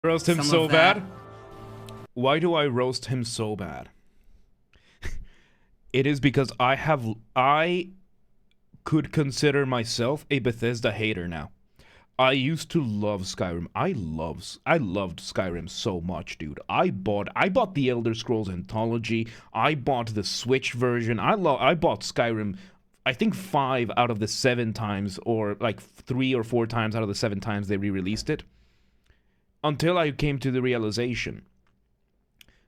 Roast him Some so of that. bad? Why do I roast him so bad? It is because I could consider myself a Bethesda hater now. I used to love Skyrim. I loved Skyrim so much, dude. I bought the Elder Scrolls Anthology. I bought the Switch version. I bought Skyrim I think 5 out of the 7 times, or like 3 or 4 times out of the 7 times they re-released it. Until I came to the realization,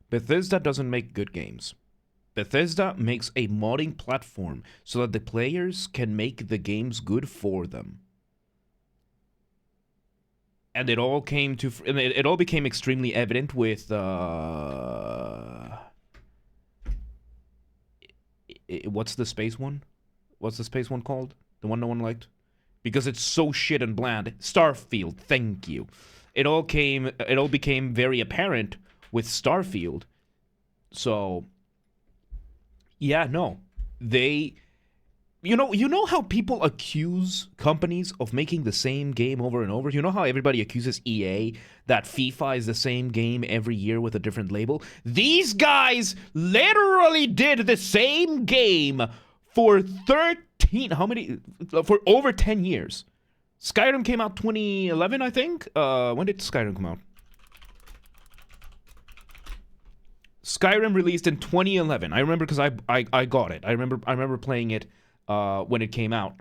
Bethesda doesn't make good games. Bethesda makes a modding platform so that the players can make the games good for them. And it all became extremely evident with what's the space one? What's the space one called? The one no one liked? Because it's so shit and bland. Starfield, thank you. It all became very apparent with Starfield. So yeah, no. They you know how people accuse companies of making the same game over and over? You know how everybody accuses EA that FIFA is the same game every year with a different label? These guys literally did the same game for for over 10 years. Skyrim came out 2011, I think. When did Skyrim come out? Skyrim released in 2011. I remember because I got it. I remember playing it when it came out.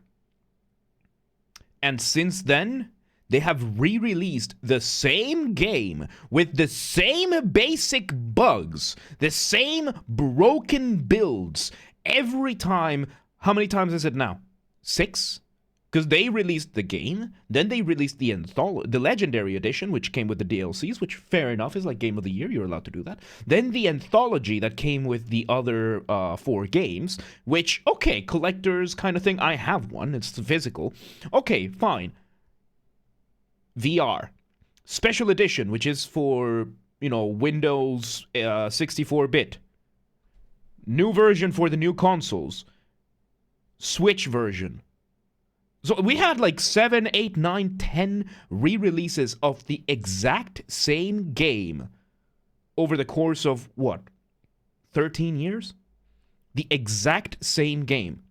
And since then, they have re-released the same game with the same basic bugs, the same broken builds every time. How many times is it now? 6? Because they released the game, then they released the Legendary Edition, which came with the DLCs, which, fair enough, is like Game of the Year. You're allowed to do that. Then the Anthology that came with the other 4 games, which, okay, collectors kind of thing. I have one. It's physical. Okay, fine. VR. Special Edition, which is for, Windows 64-bit. New version for the new consoles. Switch version. So we had like 7, 8, 9, 10 re-releases of the exact same game over the course of, 13 years? The exact same game.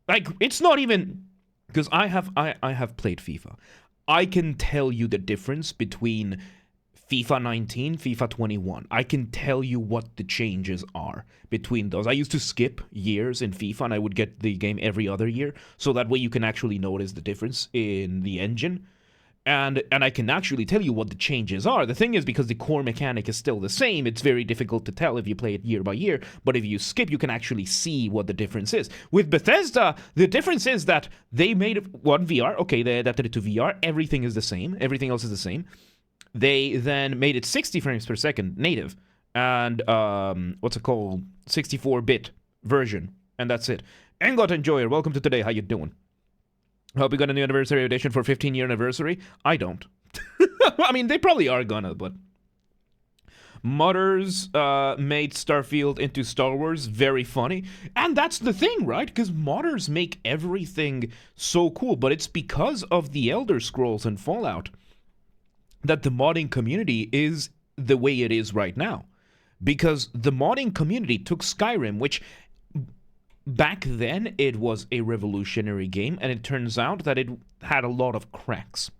Like, it's not even... Because I have played FIFA. I can tell you the difference between FIFA 19, FIFA 21. I can tell you what the changes are between those. I used to skip years in FIFA and I would get the game every other year, so that way you can actually notice the difference in the engine. And I can actually tell you what the changes are. The thing is, because the core mechanic is still the same, it's very difficult to tell if you play it year by year. But if you skip, you can actually see what the difference is. With Bethesda, the difference is that they made one VR. Okay, they adapted it to VR. Everything is the same. Everything else is the same. They then made it 60 frames per second native and 64-bit version, and that's it. Engot Enjoyer, welcome to today. How you doing? Hope you got a new anniversary edition for 15-year anniversary. I don't. I mean, they probably are gonna, but modders made Starfield into Star Wars. Very funny. And that's the thing, right? Because modders make everything so cool, but it's because of the Elder Scrolls and Fallout that the modding community is the way it is right now. Because the modding community took Skyrim, which back then it was a revolutionary game, and it turns out that it had a lot of cracks.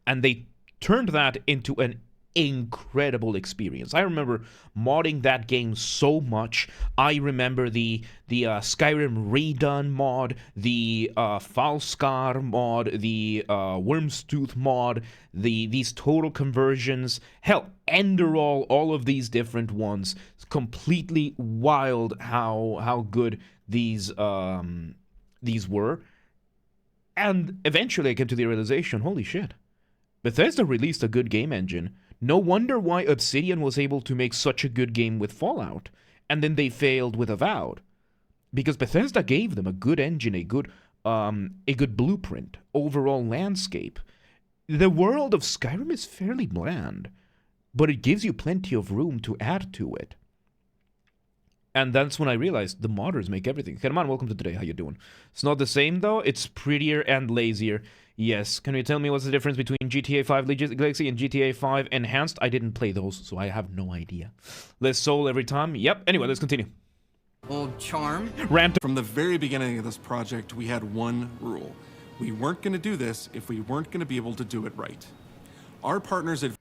And they turned that into an incredible experience. I remember modding that game so much. I remember the Skyrim Redone mod, the Falskar mod, the Wormstooth mod, these total conversions, hell, Enderall, all of these different ones. It's completely wild how good these were. And eventually I came to the realization, holy shit, Bethesda released a good game engine. No wonder why Obsidian was able to make such a good game with Fallout, and then they failed with Avowed, because Bethesda gave them a good engine, a good blueprint, overall landscape. The world of Skyrim is fairly bland, but it gives you plenty of room to add to it. And that's when I realized the modders make everything. Herman, welcome to today. How you doing? It's not the same though. It's prettier and lazier. Yes. Can you tell me what's the difference between GTA 5 Legacy and GTA 5 Enhanced? I didn't play those, so I have no idea. Less soul every time. Yep. Anyway, let's continue. Old charm. Rant. From the very beginning of this project, we had one rule. We weren't going to do this if we weren't going to be able to do it right. Our partners had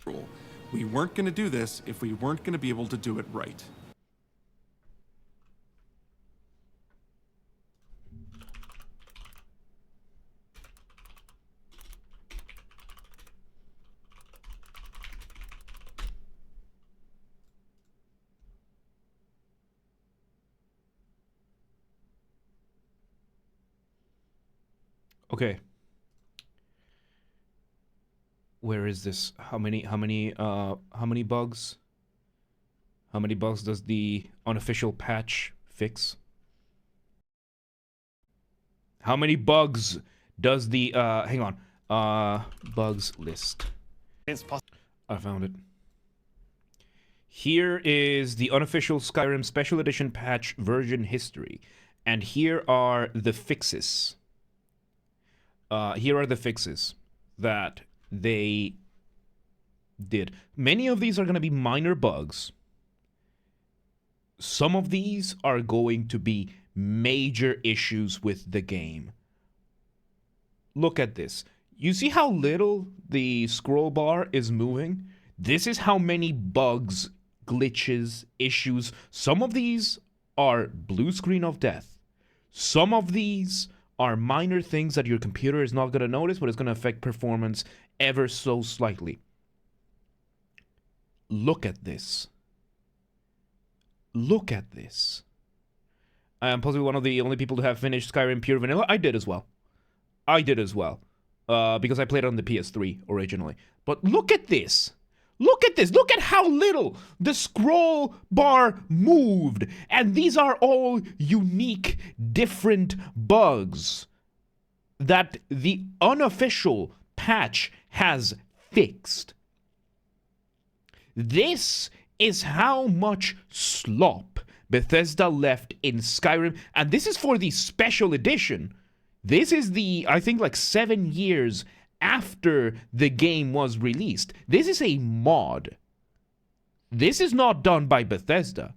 rule. We weren't going to do this if we weren't going to be able to do it right. Okay. Where is this? How many bugs? How many bugs does the unofficial patch fix? How many bugs does the hang on. Bugs list. It's possible. I found it. Here is the unofficial Skyrim Special Edition patch version history. And here are the fixes. Here are the fixes that they did. Many of these are going to be minor bugs. Some of these are going to be major issues with the game. Look at this. You see how little the scroll bar is moving? This is how many bugs, glitches, issues. Some of these are blue screen of death. Some of these are minor things that your computer is not going to notice, but it's going to affect performance ever so slightly. Look at this. Look at this. I am possibly one of the only people to have finished Skyrim Pure Vanilla. I did as well. Because I played it on the PS3 originally. But look at this. Look at this. Look at how little the scroll bar moved. And these are all unique, different bugs that the unofficial patch has fixed. This is how much slop Bethesda left in Skyrim. And this is for the special edition. This is the, I think, like 7 years after the game was released. This is a mod. This is not done by Bethesda.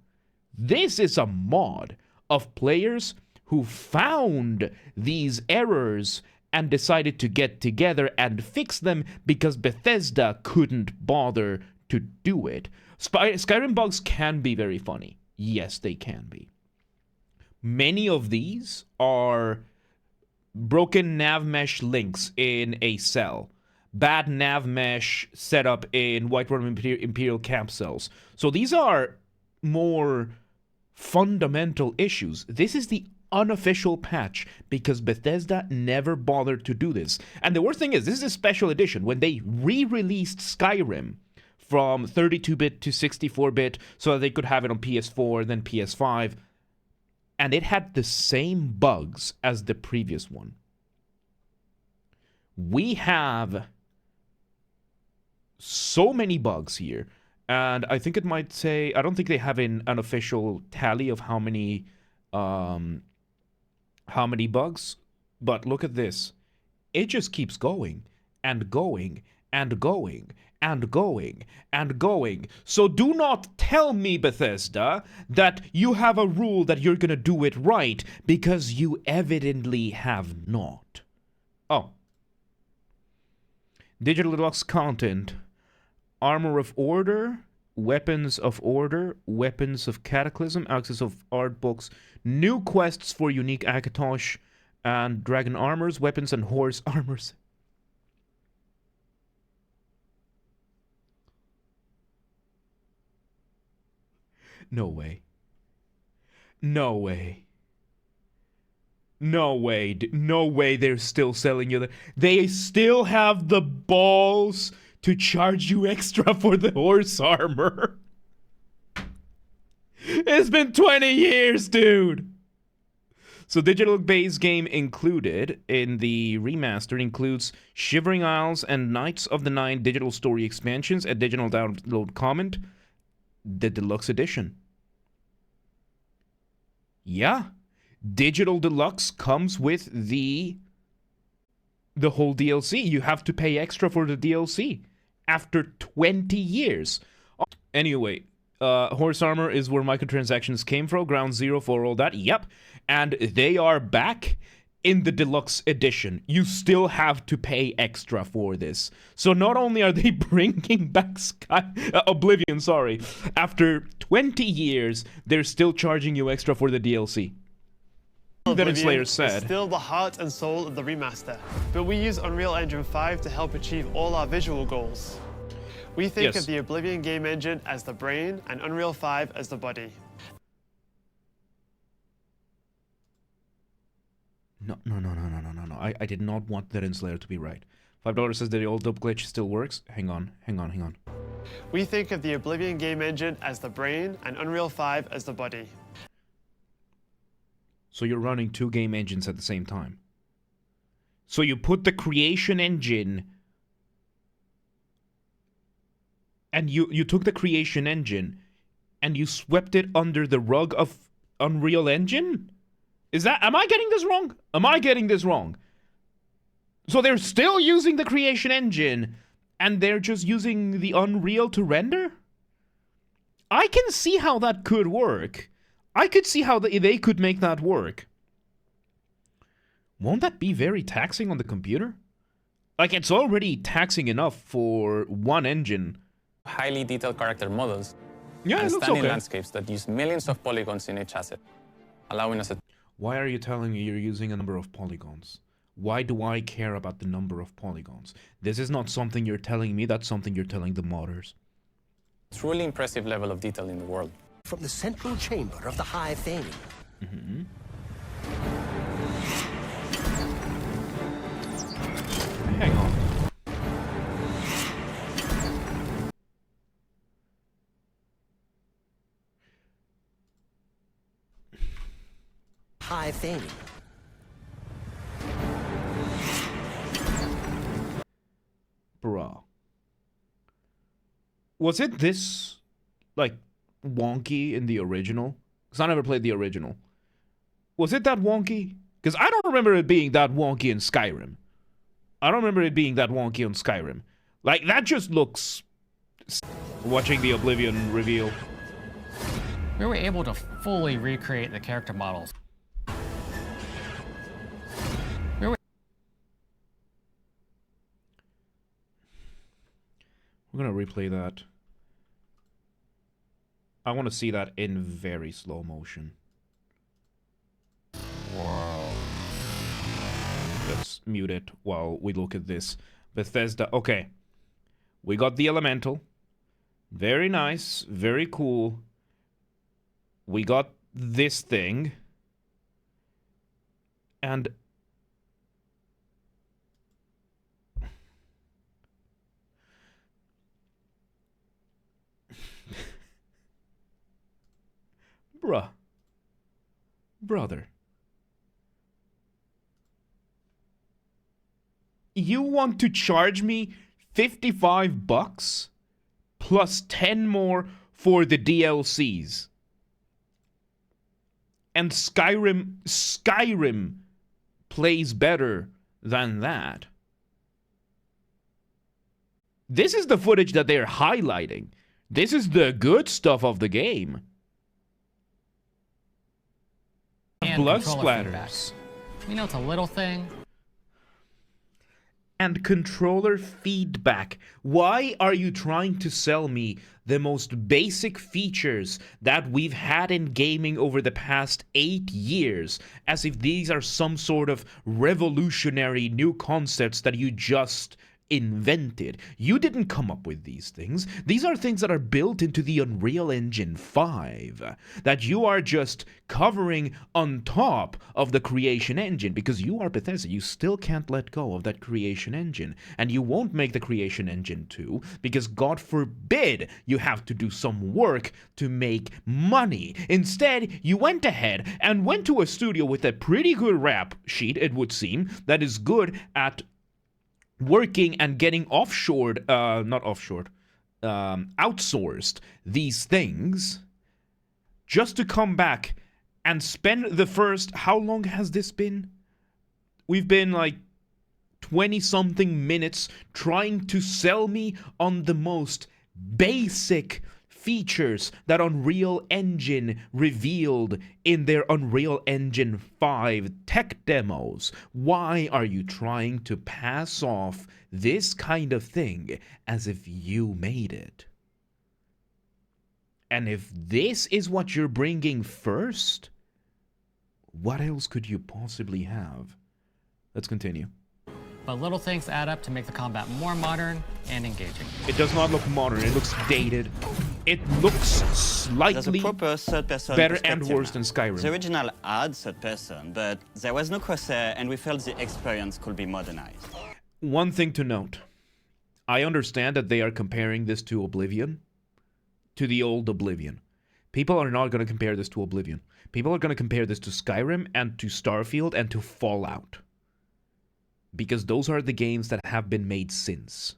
This is a mod of players who found these errors and decided to get together and fix them because Bethesda couldn't bother to do it. Skyrim bugs can be very funny. Yes, they can be. Many of these are broken nav mesh links in a cell, bad nav mesh setup in Whiterun Imperial camp cells. So these are more fundamental issues. This is the unofficial patch because Bethesda never bothered to do this. And the worst thing is, this is a special edition. When they re-released Skyrim from 32-bit to 64-bit so that they could have it on PS4, then PS5, and it had the same bugs as the previous one. We have so many bugs here, and I think it might say, I don't think they have an official tally of how many bugs, but look at this. It just keeps going and going and going and going and going. So do not tell me, Bethesda, that you have a rule that you're gonna do it right, because you evidently have not. Oh. Digital Deluxe content. Armor of Order, Weapons of Order, Weapons of Cataclysm, Access of Art Books, new quests for unique Akatosh and Dragon Armors, Weapons and Horse Armors. No way. No way. No way. No way they're still selling you. They still have the balls to charge you extra for the horse armor. It's been 20 years, dude. So digital base game included in the remaster includes Shivering Isles and Knights of the Nine digital story expansions, a digital download comment, the deluxe edition. Yeah, Digital Deluxe comes with the whole DLC. You have to pay extra for the DLC after 20 years. Anyway, Horse Armor is where microtransactions came from. Ground Zero for all that. Yep. And they are back in the deluxe edition. You still have to pay extra for this. So not only are they bringing back Oblivion, sorry, after 20 years, they're still charging you extra for the DLC. That Slayer said. It's still the heart and soul of the remaster, but we use Unreal Engine 5 to help achieve all our visual goals. We think of the Oblivion game engine as the brain and Unreal 5 as the body. No. I did not want that Slayer to be right. $5 says that the old dub glitch still works. Hang on. We think of the Oblivion game engine as the brain and Unreal 5 as the body. So you're running two game engines at the same time. So you put the creation engine, and you took the creation engine and you swept it under the rug of Unreal Engine? Am I getting this wrong? So they're still using the creation engine and they're just using the Unreal to render? I can see how that could work. I could see how they could make that work. Won't that be very taxing on the computer? Like, it's already taxing enough for one engine. Highly detailed character models and stunning landscapes that use millions of polygons in each asset, allowing us to... Why are you telling me you're using a number of polygons? Why do I care about the number of polygons? This is not something you're telling me, that's something you're telling the modders. Truly impressive level of detail in the world. From the central chamber of the High Thing. Hang on. High Thing. Bruh. Was it this, like, wonky in the original? Because I never played the original. Was it that wonky? Because I don't remember it being that wonky in Skyrim. Like, that just looks... Watching the Oblivion reveal. We were able to fully recreate the character models. We're gonna replay that. I want to see that in very slow motion. Wow. Let's mute it while we look at this. Bethesda. Okay. We got the Elemental. Very nice. Very cool. We got this thing. And... Brother. You want to charge me $55 plus 10 more for the DLCs? And Skyrim plays better than that. This is the footage that they're highlighting. This is the good stuff of the game. Blood splatters. We know it's a little thing. And controller feedback. Why are you trying to sell me the most basic features that we've had in gaming over the past 8 years, as if these are some sort of revolutionary new concepts that you just invented? You didn't come up with these things. These are things that are built into the Unreal Engine 5 that you are just covering on top of the creation engine, because you are Bethesda. You still can't let go of that creation engine, and you won't make the creation engine 2 because, God forbid, you have to do some work to make money. Instead, you went ahead and went to a studio with a pretty good rap sheet, it would seem, that is good at working and getting outsourced these things, just to come back and spend the first, how long has this been? We've been like 20-something minutes trying to sell me on the most basic features that Unreal Engine revealed in their Unreal Engine 5 tech demos. Why are you trying to pass off this kind of thing as if you made it? And if this is what you're bringing first, what else could you possibly have? Let's continue. But little things add up to make the combat more modern and engaging. It does not look modern. It looks dated. It looks There's a slightly proper third-person better and perspective worse now. than Skyrim. The original had third-person, but there was no crosshair, and we felt the experience could be modernized. One thing to note. I understand that they are comparing this to Oblivion, to the old Oblivion. People are not going to compare this to Oblivion. People are going to compare this to Skyrim and to Starfield and to Fallout. Because those are the games that have been made since.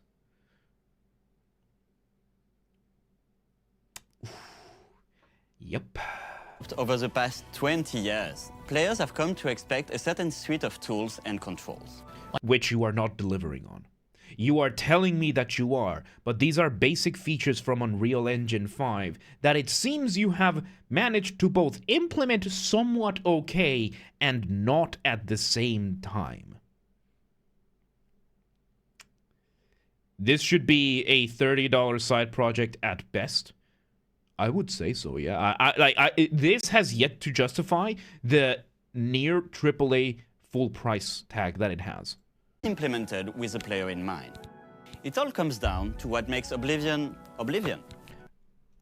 Yep. Over the past 20 years, players have come to expect a certain suite of tools and controls. Which you are not delivering on. You are telling me that you are, but these are basic features from Unreal Engine 5 that it seems you have managed to both implement somewhat okay and not at the same time. This should be a $30 side project at best. I would say so, yeah. This has yet to justify the near AAA full price tag that it has. Implemented with the player in mind. It all comes down to what makes Oblivion, Oblivion.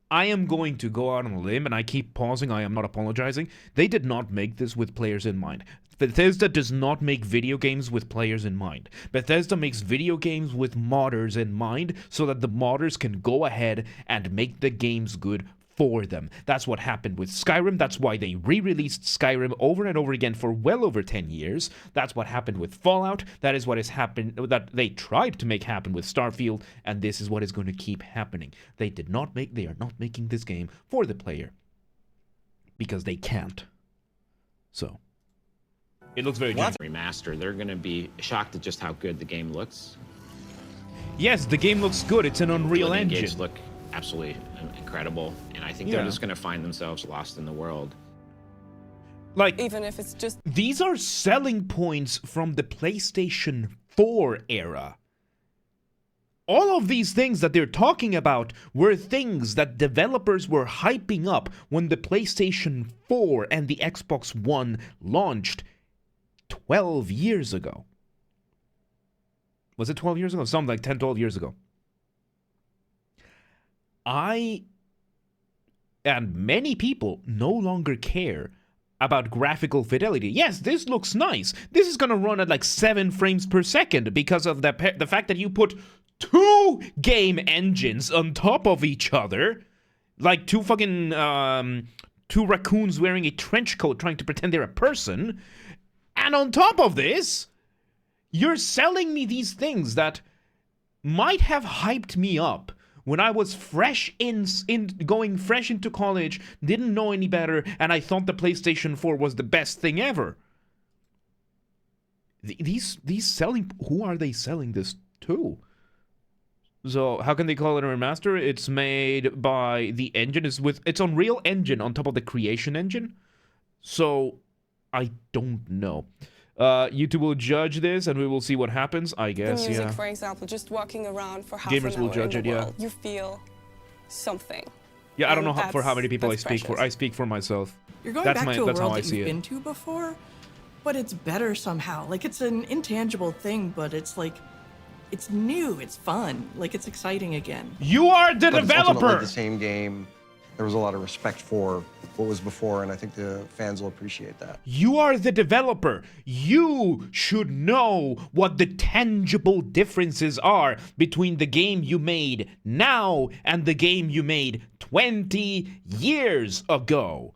I am going to go out on a limb, and I keep pausing, I am not apologizing. They did not make this with players in mind. Bethesda does not make video games with players in mind. Bethesda makes video games with modders in mind, so that the modders can go ahead and make the games good for them. That's what happened with Skyrim. That's why they re-released Skyrim over and over again for well over 10 years. That's what happened with Fallout. That is what has happened, that they tried to make happen with Starfield, and this is what is going to keep happening. They are not making this game for the player. Because they can't. So. It looks very generic. Remaster, they're going to be shocked at just how good the game looks. Yes, the game looks good. It's an Unreal Engine. Engage look absolutely incredible, and I think they're just going to find themselves lost in the world. Like, even if it's just... These are selling points from the PlayStation 4 era. All of these things that they're talking about were things that developers were hyping up when the PlayStation 4 and the Xbox One launched 12 years ago. Was it 12 years ago? Something like 10, 12 years ago. I and many people no longer care about graphical fidelity. Yes, this looks nice. This is going to run at like 7 frames per second because of the fact that you put 2 game engines on top of each other. Like 2 fucking 2 raccoons wearing a trench coat trying to pretend they're a person. And on top of this, you're selling me these things that might have hyped me up when I was going fresh into college, didn't know any better, and I thought the PlayStation 4 was the best thing ever. These selling, who are they selling this to? So how can they call it a remaster? It's made by the engine. It's Unreal Engine on top of the Creation Engine. So I don't know. YouTube will judge this, and we will see what happens. I guess. The music, for example, just walking around for half Gamers an hour will judge in the it, world, you feel something. Yeah, I don't know for how many people I that's speak for. precious. I speak for myself. You're going That's back my- to a that's how world I that see you've it. been to before, but it's better somehow. Like, it's an intangible thing, but it's like, it's new, it's fun, like it's exciting again. You are the But it's ultimately developer. the same game. There was a lot of respect for what was before, and I think the fans will appreciate that. You are the developer. You should know what the tangible differences are between the game you made now and the game you made 20 years ago.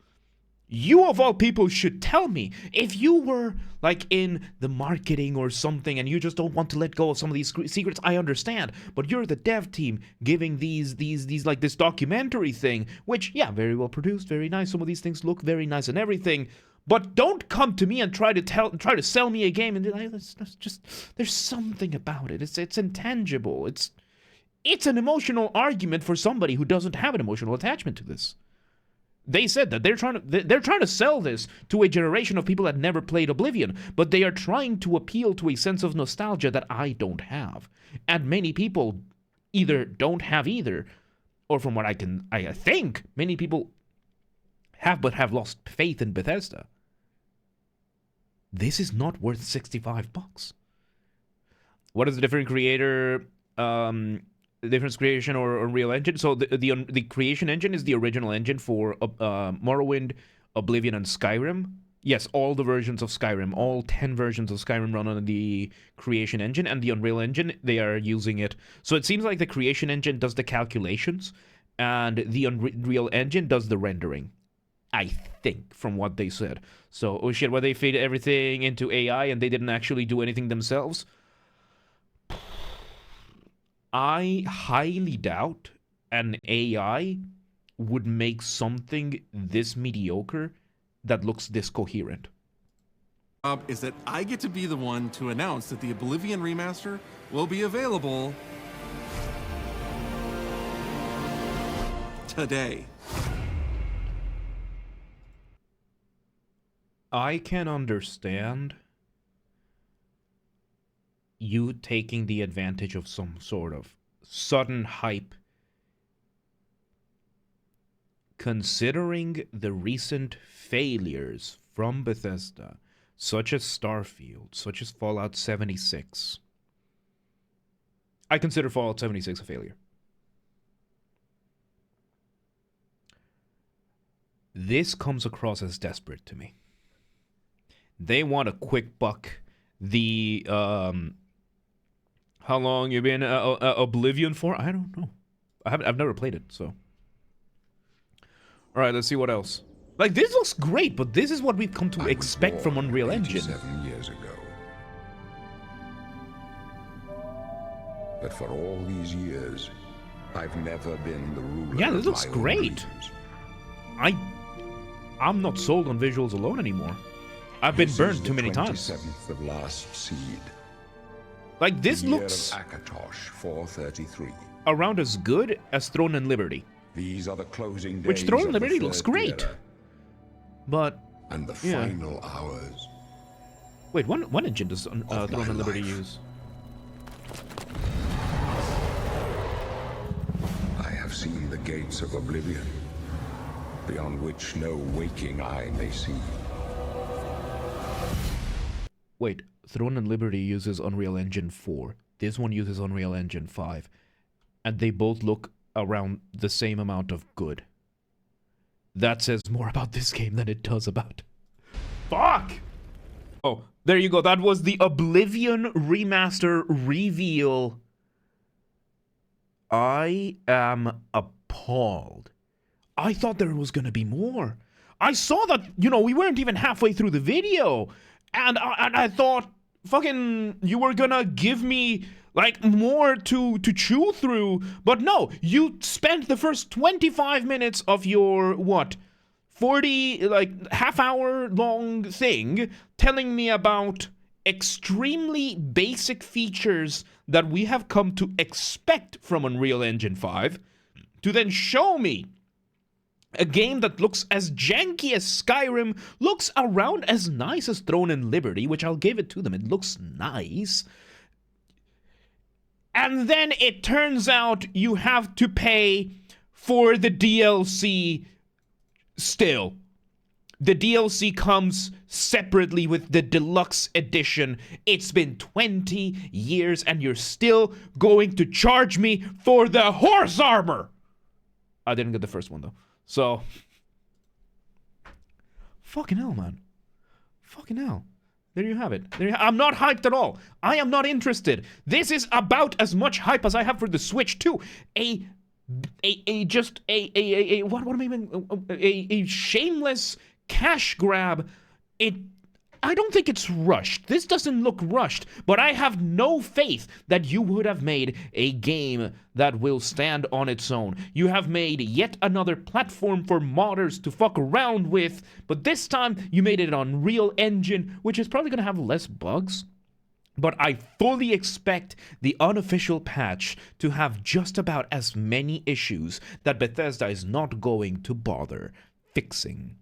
You of all people should tell me. If you were like in the marketing or something and you just don't want to let go of some of these secrets, I understand. But you're the dev team giving these like this documentary thing, which, yeah, very well produced, very nice. Some of these things look very nice and everything. But don't come to me and try to sell me a game and be like, there's something about it. It's intangible. It's an emotional argument for somebody who doesn't have an emotional attachment to this. They said that they're trying to sell this to a generation of people that never played Oblivion, but they are trying to appeal to a sense of nostalgia that I don't have, and many people either don't have either, or from what I think many people have but have lost faith in Bethesda. This is not worth $65. What is the different creator? Difference creation or Unreal Engine. So the creation engine is the original engine for Morrowind, Oblivion, and Skyrim. Yes, all the versions of Skyrim, all 10 versions of Skyrim run on the creation engine, and the Unreal Engine, they are using it. So it seems like the creation engine does the calculations, and the Unreal Engine does the rendering. I think, from what they said. So, oh shit, where they feed everything into AI and they didn't actually do anything themselves? I highly doubt an AI would make something this mediocre that looks this coherent. Is that I get to be the one to announce that the Oblivion remaster will be available today. I can understand you taking the advantage of some sort of sudden hype, considering the recent failures from Bethesda, such as Starfield, such as Fallout 76. I consider Fallout 76 a failure. This comes across as desperate to me. They want a quick buck. The how long you been Oblivion for? I don't know. I've never played it, so. All right, let's see what else. Like, this looks great, but this is what we've come to expect from Unreal Engine. 7 years ago. But for all these years, I've never been the ruler. Yeah, this looks great. I'm not sold on visuals alone anymore. I've been burned too many times. 27th of last seed. Like, this looks Akatosh 433. around as good as Throne and Liberty. These are the closing days. Which Throne and of the Liberty looks third great. era. But And the final hours. Wait, what engine does Throne and Liberty use? I have seen the gates of Oblivion, beyond which no waking eye may see. Wait, Throne and Liberty uses Unreal Engine 4. This one uses Unreal Engine 5. And they both look around the same amount of good. That says more about this game than it does about... Fuck! Oh, there you go. That was the Oblivion remaster reveal. I am appalled. I thought there was gonna be more. I saw that, you know, we weren't even halfway through the video. And I thought, fucking, you were gonna give me, like, more to chew through. But no, you spent the first 25 minutes of your, what, 40, like, half-hour long thing telling me about extremely basic features that we have come to expect from Unreal Engine 5 to then show me a game that looks as janky as Skyrim, looks around as nice as Throne and Liberty, which I'll give it to them. It looks nice. And then it turns out you have to pay for the DLC still. The DLC comes separately with the deluxe edition. It's been 20 years and you're still going to charge me for the horse armor. I didn't get the first one though. So, fucking hell, man. Fucking hell. There you have it. I'm not hyped at all. I am not interested. This is about as much hype as I have for the Switch 2. A shameless cash grab, I don't think it's rushed. This doesn't look rushed, but I have no faith that you would have made a game that will stand on its own. You have made yet another platform for modders to fuck around with, but this time you made it on Unreal Engine, which is probably going to have less bugs. But I fully expect the unofficial patch to have just about as many issues that Bethesda is not going to bother fixing.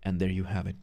And there you have it.